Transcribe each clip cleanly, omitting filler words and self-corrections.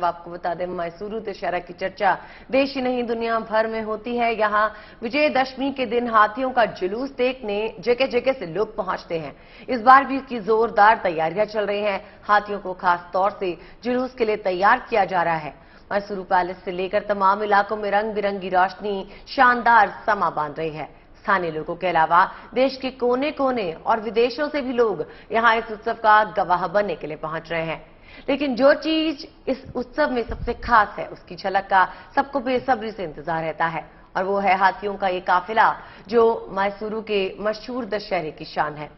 अब आपको बता दें, मैसूरू दशहरा की चर्चा देश ही नहीं दुनिया भर में होती है। यहाँ विजयदशमी के दिन हाथियों का जुलूस देखने जगह जगह से लोग पहुंचते हैं। इस बार भी इसकी जोरदार तैयारियां चल रही हैं। हाथियों को खास तौर से जुलूस के लिए तैयार किया जा रहा है। मैसूरू पैलेस से लेकर तमाम इलाकों में रंग बिरंगी रोशनी शानदार समा बांध रही है। स्थानीय लोगों के अलावा देश के कोने कोने और विदेशों से भी लोग यहां इस उत्सव का गवाह बनने के लिए पहुंच रहे हैं। लेकिन जो चीज इस उत्सव में सबसे खास है, उसकी झलक का सबको बेसब्री से इंतजार रहता है, और वो है हाथियों का ये काफिला जो मैसूरू के मशहूर दशहरे की शान है।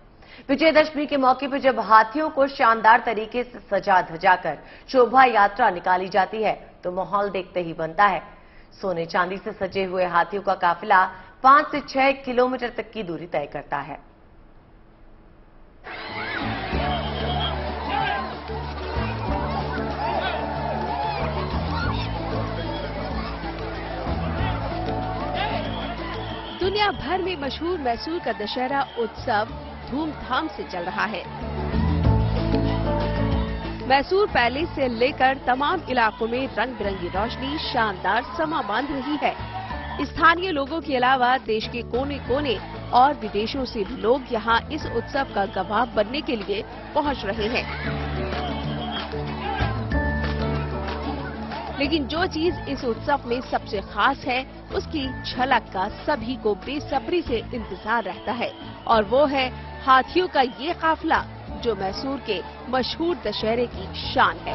विजयदशमी के मौके पर जब हाथियों को शानदार तरीके से सजा धजाकर शोभा यात्रा निकाली जाती है तो माहौल देखते ही बनता है। सोने चांदी से सजे हुए हाथियों का काफिला 5 से 6 किलोमीटर तक की दूरी तय करता है। दुनिया भर में मशहूर मैसूर का दशहरा उत्सव धूमधाम से चल रहा है। मैसूर पैलेस से लेकर तमाम इलाकों में रंग बिरंगी रोशनी शानदार समा बांध रही है। स्थानीय लोगों के अलावा देश के कोने कोने और विदेशों से भी लोग यहां इस उत्सव का गवाह बनने के लिए पहुंच रहे हैं। लेकिन जो चीज इस उत्सव में सबसे खास है, उसकी झलक का सभी को बेसब्री से इंतजार रहता है, और वो है हाथियों का ये काफिला जो मैसूर के मशहूर दशहरे की शान है।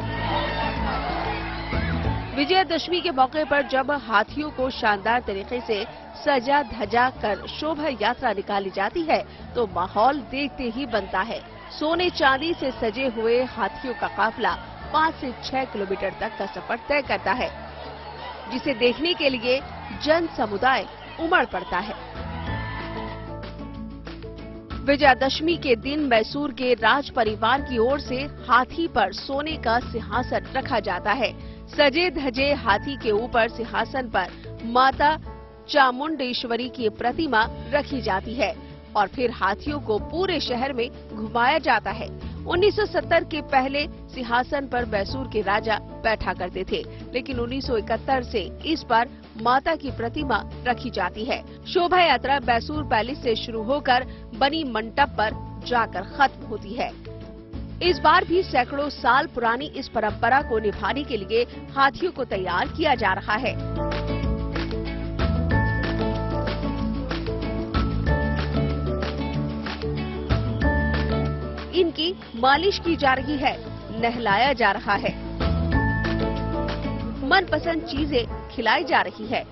विजयदशमी के मौके पर जब हाथियों को शानदार तरीके से सजा धजा कर शोभा यात्रा निकाली जाती है तो माहौल देखते ही बनता है। सोने चांदी से सजे हुए हाथियों का काफिला 5 से 6 किलोमीटर तक का सफर तय करता है, जिसे देखने के लिए जन समुदाय उमड़ पड़ता है। विजयदशमी के दिन मैसूर के राज परिवार की ओर से हाथी पर सोने का सिंहासन रखा जाता है। सजे धजे हाथी के ऊपर सिंहासन पर माता चामुंडेश्वरी की प्रतिमा रखी जाती है और फिर हाथियों को पूरे शहर में घुमाया जाता है। 1970 के पहले सिंहासन पर मैसूर के राजा बैठा करते थे, लेकिन 1971 से इस पर माता की प्रतिमा रखी जाती है। शोभा यात्रा मैसूर पैलेस से शुरू होकर बनी मंडप पर जाकर खत्म होती है। इस बार भी सैकड़ों साल पुरानी इस परंपरा को निभाने के लिए हाथियों को तैयार किया जा रहा है। इनकी मालिश की जा रही है, नहलाया जा रहा है, मनपसंद चीजें खिलाई जा रही है।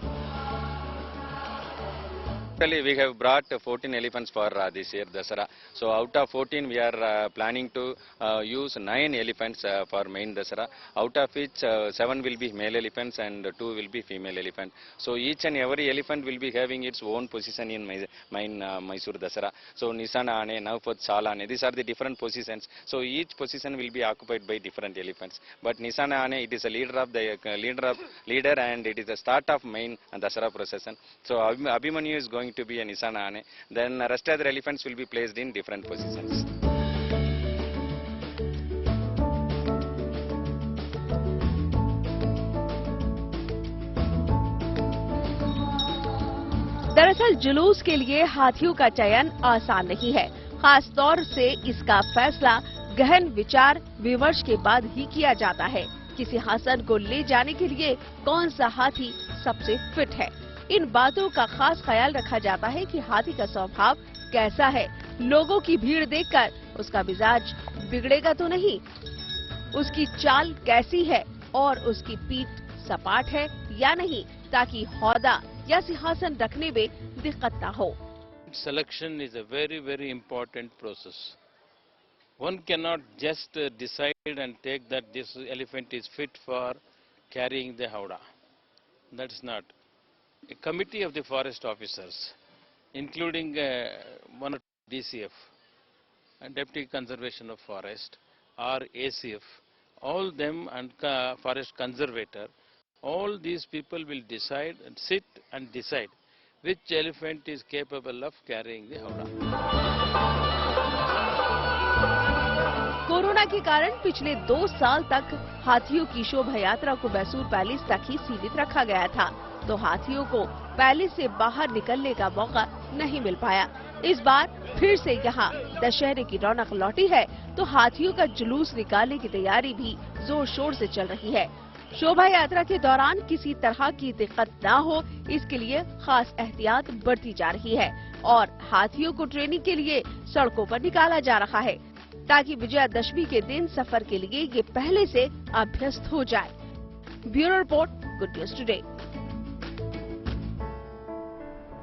Actually, we have brought 14 elephants for this year Dasara. So out of 14, we are planning to use 9 elephants for main Dasara. Out of which 7 will be male elephants and 2 will be female elephant. So each and every elephant will be having its own position in main Mysore Dasara. So Nisana Ane, Naufat Salane, these are the different positions. So each position will be occupied by different elephants. But Nisana Ane, it is a leader and it is the start of main Dasara procession. So Abhimanyu is going to be a Nisana Ane. Then the rest of the elephants will be placed in different positions. दरअसल जुलूस के लिए हाथियों का चयन आसान नहीं है। खास तौर से इसका फैसला गहन विचार विमर्श के बाद ही किया जाता है कि सिंहासन को ले जाने के लिए कौन सा हाथी सबसे फिट है। इन बातों का खास ख्याल रखा जाता है कि हाथी का स्वभाव कैसा है, लोगों की भीड़ देखकर उसका मिजाज बिगड़ेगा तो नहीं, उसकी चाल कैसी है और उसकी पीठ सपाट है या नहीं, ताकि हौदा या सिंहासन रखने में दिक्कत न हो। Selection is a very important process. One cannot just decide and take that this elephant is fit for carrying the howdah. That's not. A committee of the forest officers, including one of DCF, Deputy Conservation of Forest, or ACF, all them and forest conservator, all these people will decide and sit and decide which elephant is capable of carrying the howdah. Corona के कारण पिछले 2 साल तक हाथियों की शोभा यात्रा को Mysore palace तक ही सीमित रखा गया था, तो हाथियों को पैलेस से बाहर निकलने का मौका नहीं मिल पाया। इस बार फिर से यहाँ दशहरे की रौनक लौटी है, तो हाथियों का जुलूस निकालने की तैयारी भी जोर शोर से चल रही है। शोभा यात्रा के दौरान किसी तरह की दिक्कत न हो, इसके लिए खास एहतियात बरती जा रही है और हाथियों को ट्रेनिंग के लिए सड़कों पर निकाला जा रहा है, ताकि विजयादशमी के दिन सफर के लिए ये पहले से अभ्यस्त हो जाए। Bureau report, good news today.